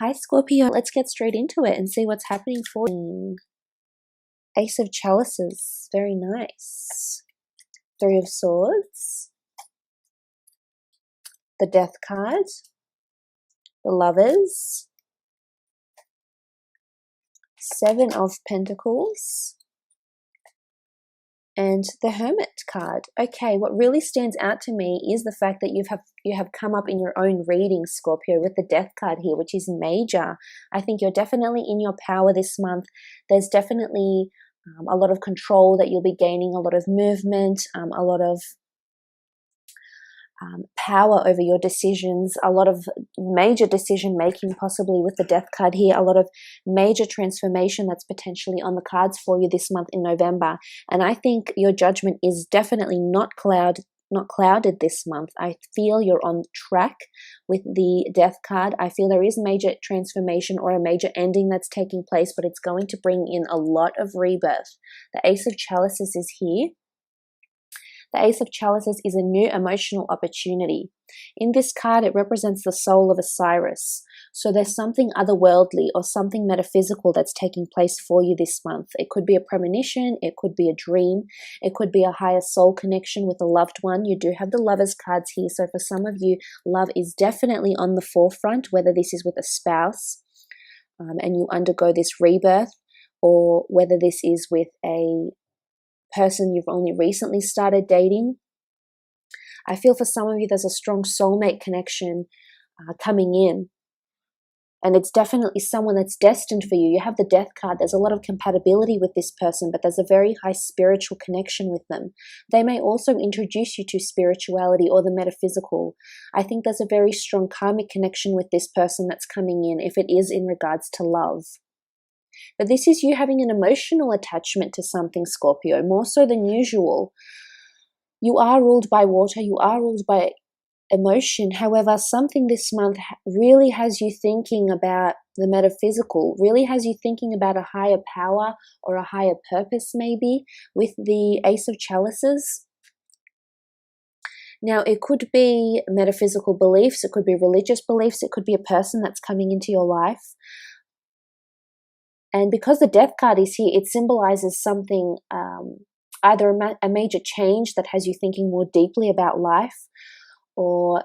Hi Scorpio, let's get straight into it and see what's happening for you. Ace of Chalices, very nice. Three of Swords, the Death card, the Lovers, Seven of Pentacles, and the Hermit card. Okay, what really stands out to me is the fact that you have come up in your own reading, Scorpio, with the Death card here, which is major. I think you're definitely in your power this month. There's definitely a lot of control that you'll be gaining, a lot of movement, a lot of power over your decisions, a lot of major decision making, possibly with the Death card here, a lot of major transformation that's potentially on the cards for you this month in November. And I think your judgment is definitely not clouded this month. I feel you're on track with the Death card. I feel there is major transformation or a major ending that's taking place, but it's going to bring in a lot of rebirth. The Ace of Chalices is here. The Ace of Chalices is a new emotional opportunity. In this card, it represents the soul of Osiris. So there's something otherworldly or something metaphysical that's taking place for you this month. It could be a premonition, it could be a dream, it could be a higher soul connection with a loved one. You do have the Lovers cards here, so for some of you, love is definitely on the forefront, whether this is with a spouse and you undergo this rebirth, or whether this is with a person you've only recently started dating. I feel for some of you there's a strong soulmate connection coming in, and it's definitely someone that's destined for you. You have the Death card. There's a lot of compatibility with this person, but there's a very high spiritual connection with them. They may also introduce you to spirituality or the metaphysical. I think there's a very strong karmic connection with this person that's coming in, if it is in regards to love. But this is you having an emotional attachment to something, Scorpio, more so than usual. You are ruled by water, you are ruled by emotion. However, something this month really has you thinking about the metaphysical, really has you thinking about a higher power or a higher purpose, maybe, with the Ace of Chalices. Now, it could be metaphysical beliefs, it could be religious beliefs, it could be a person that's coming into your life. And because the Death card is here, it symbolizes something, either a major change that has you thinking more deeply about life, or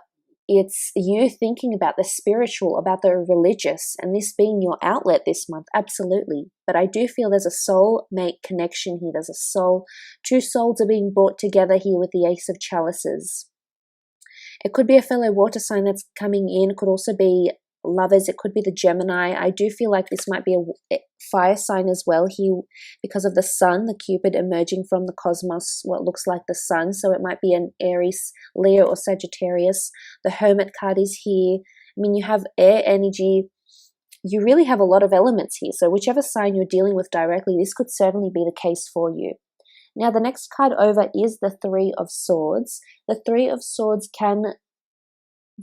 it's you thinking about the spiritual, about the religious, and this being your outlet this month, absolutely. But I do feel there's a soul-mate connection here. There's a soul, two souls are being brought together here with the Ace of Chalices. It could be a fellow water sign that's coming in. It could also be Lovers, it could be the Gemini. I do feel like this might be a fire sign as well here because of the sun, the Cupid emerging from the cosmos, what looks like the sun. So it might be an Aries, Leo, or Sagittarius. The Hermit card is here. I mean, you have air energy. You really have a lot of elements here. So whichever sign you're dealing with directly, this could certainly be the case for you. Now, the next card over is the Three of Swords. The Three of Swords can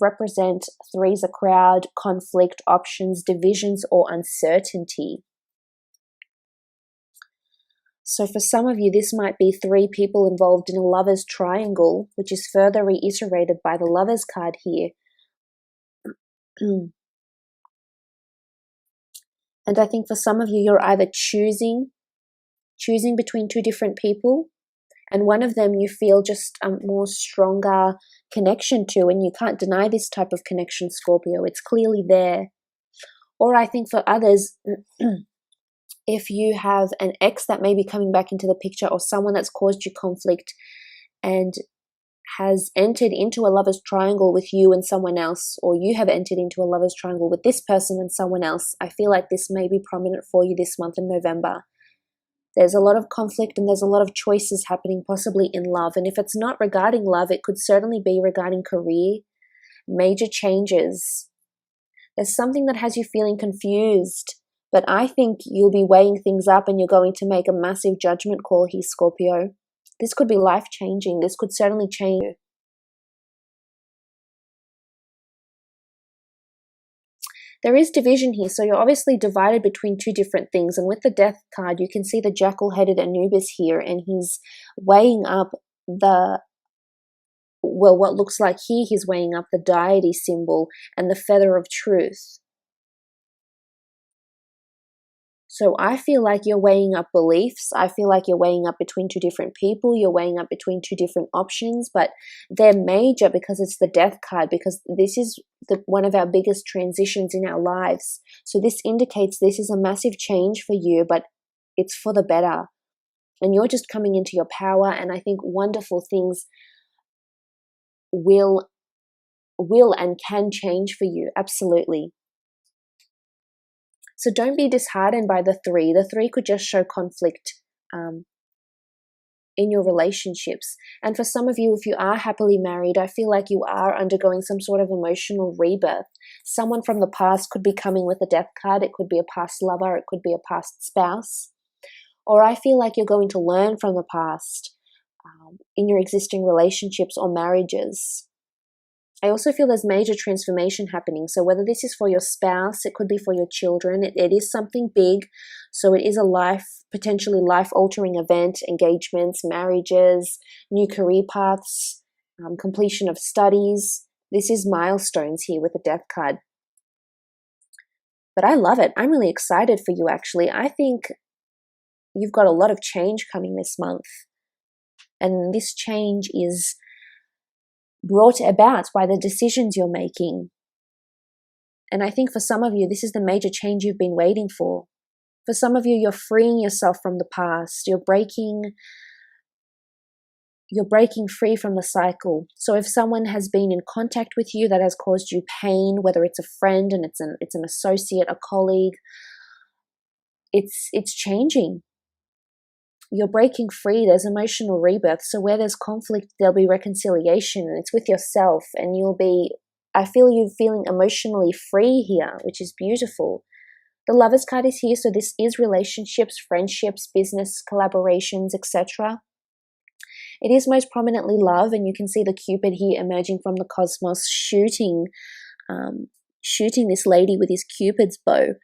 represent threes, a crowd, conflict, options, divisions, or uncertainty. So for some of you, this might be three people involved in a lover's triangle, which is further reiterated by the Lovers card here. And I think for some of you, you're either choosing between two different people, and one of them you feel just a more stronger connection to, and you can't deny this type of connection, Scorpio. It's clearly there. Or I think for others, if you have an ex that may be coming back into the picture, or someone that's caused you conflict and has entered into a lover's triangle with you and someone else, or you have entered into a lover's triangle with this person and someone else, I feel like this may be prominent for you this month in November. There's a lot of conflict and there's a lot of choices happening possibly in love. And if it's not regarding love, it could certainly be regarding career, major changes. There's something that has you feeling confused, but I think you'll be weighing things up and you're going to make a massive judgment call here, Scorpio. This could be life-changing. This could certainly change you. There is division here, so you're obviously divided between two different things. And with the Death card, you can see the jackal-headed Anubis here, and he's weighing up what looks like here, he's weighing up the deity symbol and the feather of truth. So I feel like you're weighing up beliefs. I feel like you're weighing up between two different people. You're weighing up between two different options, but they're major because it's the death card, because this is one of our biggest transitions in our lives. So this indicates this is a massive change for you, but it's for the better. And you're just coming into your power, and I think wonderful things will and can change for you. Absolutely. So don't be disheartened by the 3. The 3 could just show conflict in your relationships. And for some of you, if you are happily married, I feel like you are undergoing some sort of emotional rebirth. Someone from the past could be coming with a death card. It could be a past lover. It could be a past spouse. Or I feel like you're going to learn from the past in your existing relationships or marriages. I also feel there's major transformation happening. So whether this is for your spouse, it could be for your children. It is something big. So it is a potentially life-altering event, engagements, marriages, new career paths, completion of studies. This is milestones here with the death card. But I love it. I'm really excited for you, actually. I think you've got a lot of change coming this month. And this change is brought about by the decisions you're making. And I think for some of you, this is the major change you've been waiting for. For some of you, you're freeing yourself from the past. You're breaking free from the cycle. So if someone has been in contact with you that has caused you pain, whether it's a friend and it's an associate, a colleague, it's changing. You're breaking free. There's emotional rebirth. So where there's conflict, there'll be reconciliation, and it's with yourself, and I feel you feeling emotionally free here, which is beautiful. The Lovers card is here, so this is relationships, friendships, business, collaborations, etc. It is most prominently love, and you can see the Cupid here emerging from the cosmos, shooting this lady with his Cupid's bow.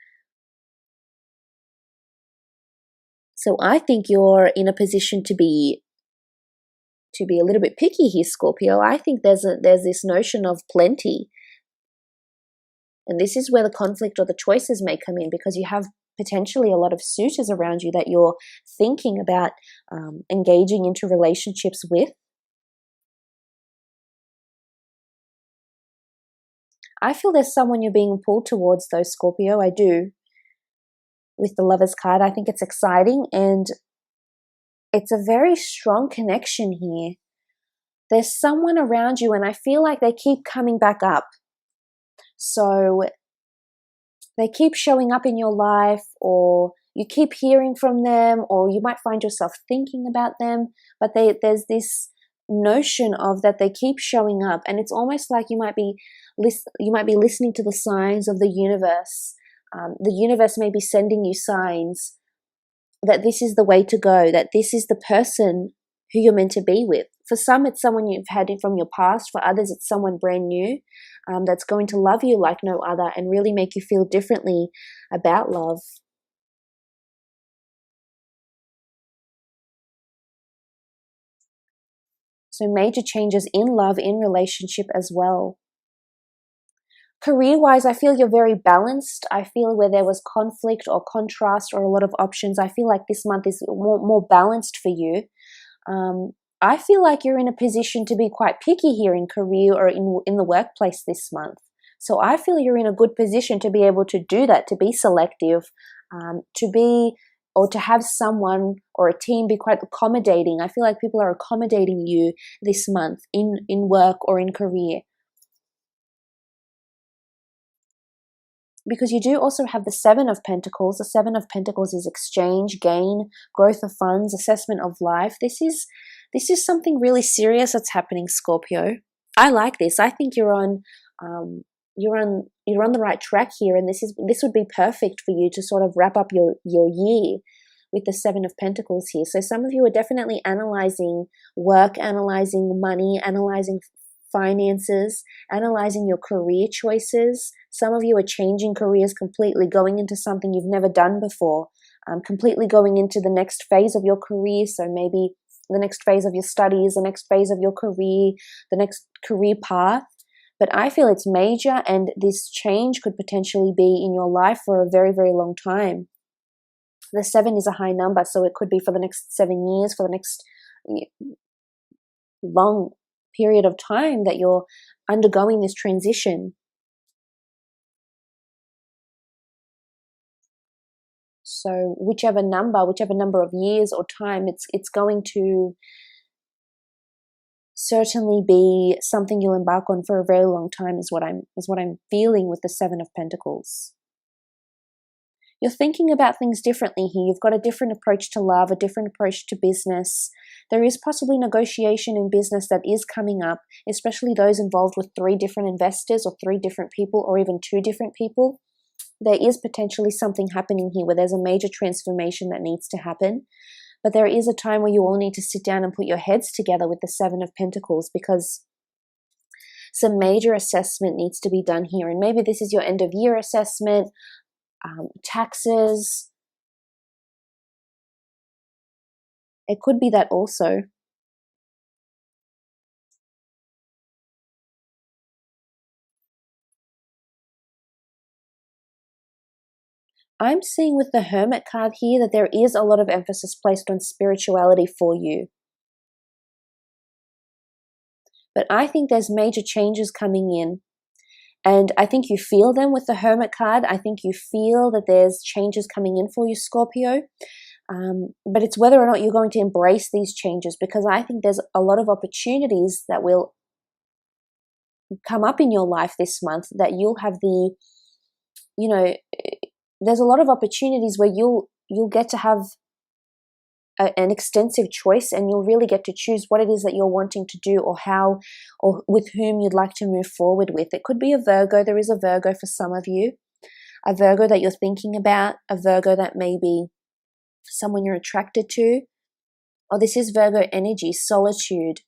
So I think you're in a position to be a little bit picky here, Scorpio. I think there's this notion of plenty. And this is where the conflict or the choices may come in, because you have potentially a lot of suitors around you that you're thinking about engaging into relationships with. I feel there's someone you're being pulled towards though, Scorpio. I do. With the Lovers card, I think it's exciting, and it's a very strong connection here. There's someone around you, and I feel like they keep coming back up. So they keep showing up in your life, or you keep hearing from them, or you might find yourself thinking about them, but there's this notion of that they keep showing up, and it's almost like you might be listening to the signs of the universe. The universe may be sending you signs that this is the way to go, that this is the person who you're meant to be with. For some, it's someone you've had from your past. For others, it's someone brand new that's going to love you like no other and really make you feel differently about love. So major changes in love, in relationship as well. Career-wise, I feel you're very balanced. I feel where there was conflict or contrast or a lot of options, I feel like this month is more balanced for you. I feel like you're in a position to be quite picky here in career or in the workplace this month. So I feel you're in a good position to be able to do that, to be selective, to have someone or a team be quite accommodating. I feel like people are accommodating you this month in work or in career. Because you do also have the 7 of Pentacles. The 7 of Pentacles is exchange, gain, growth of funds, assessment of life. This is something really serious that's happening, Scorpio. I like this. I think you're on the right track here, and this would be perfect for you to sort of wrap up your year with the 7 of Pentacles here. So some of you are definitely analyzing work, analyzing money, analyzing finances, analyzing your career choices. Some of you are changing careers completely, going into something you've never done before, completely going into the next phase of your career. So maybe the next phase of your studies, the next phase of your career, the next career path. But I feel it's major, and this change could potentially be in your life for a very, very long time. The 7 is a high number, so it could be for the next 7 years, for the next long period of time that you're undergoing this transition. So whichever number of years or time, it's going to certainly be something you'll embark on for a very long time, is what I'm feeling with the 7 of Pentacles. You're thinking about things differently here. You've got a different approach to love, a different approach to business. There is possibly negotiation in business that is coming up, especially those involved with 3 different investors or 3 different people or even 2 different people. There is potentially something happening here where there's a major transformation that needs to happen. But there is a time where you all need to sit down and put your heads together with the 7 of Pentacles, because some major assessment needs to be done here. And maybe this is your end of year assessment, taxes. It could be that also. I'm seeing with the Hermit card here that there is a lot of emphasis placed on spirituality for you. But I think there's major changes coming in. And I think you feel them with the Hermit card. I think you feel that there's changes coming in for you, Scorpio. But it's whether or not you're going to embrace these changes, because I think there's a lot of opportunities that will come up in your life this month that you'll have the, there's a lot of opportunities where you'll get to have an extensive choice, and you'll really get to choose what it is that you're wanting to do, or how, or with whom you'd like to move forward with. It could be a Virgo. There is a Virgo for some of you, a Virgo that you're thinking about, a Virgo that may be someone you're attracted to. Or this is Virgo energy, solitude.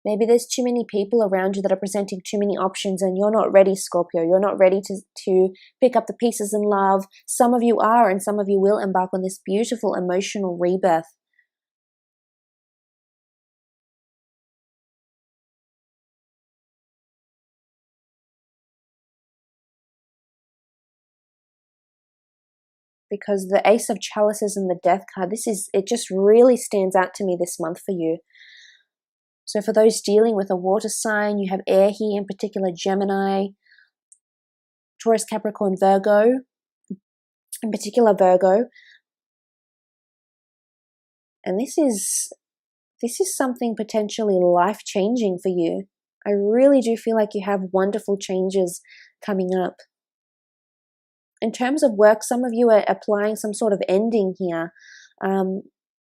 Maybe there's too many people around you that are presenting too many options, and you're not ready, Scorpio. You're not ready to pick up the pieces in love. Some of you are, and some of you will embark on this beautiful emotional rebirth. Because the Ace of Chalices and the Death card, it just really stands out to me this month for you. So for those dealing with a water sign, you have air here, in particular Gemini, Taurus, Capricorn, Virgo, in particular Virgo. And this is something potentially life-changing for you. I really do feel like you have wonderful changes coming up. In terms of work, some of you are applying some sort of ending here. I'm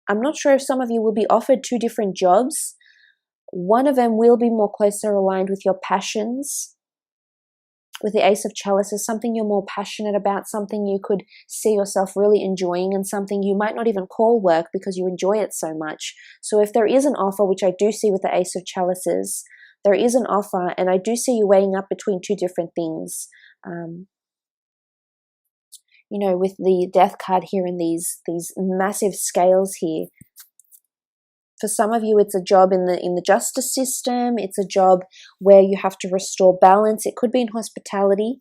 not sure if some of you will be offered 2 different jobs. One of them will be more closer aligned with your passions. With the Ace of Chalices, something you're more passionate about, something you could see yourself really enjoying, and something you might not even call work because you enjoy it so much. So if there is an offer, which I do see with the Ace of Chalices, there is an offer, and I do see you weighing up between 2 different things. With the Death card here and these massive scales here. For some of you, it's a job in the justice system. It's a job where you have to restore balance. It could be in hospitality.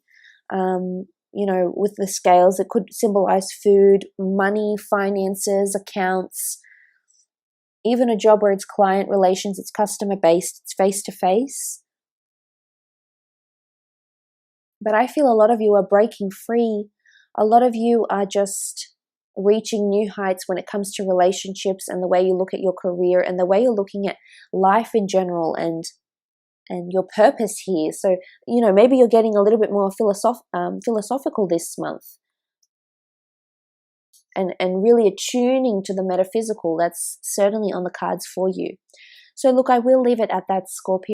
With the scales, it could symbolize food, money, finances, accounts. Even a job where it's client relations, it's customer-based, it's face-to-face. But I feel a lot of you are breaking free. A lot of you are just reaching new heights when it comes to relationships, and the way you look at your career, and the way you're looking at life in general, and your purpose here. So, maybe you're getting a little bit more philosophical this month, and really attuning to the metaphysical. That's certainly on the cards for you. So look, I will leave it at that, Scorpio.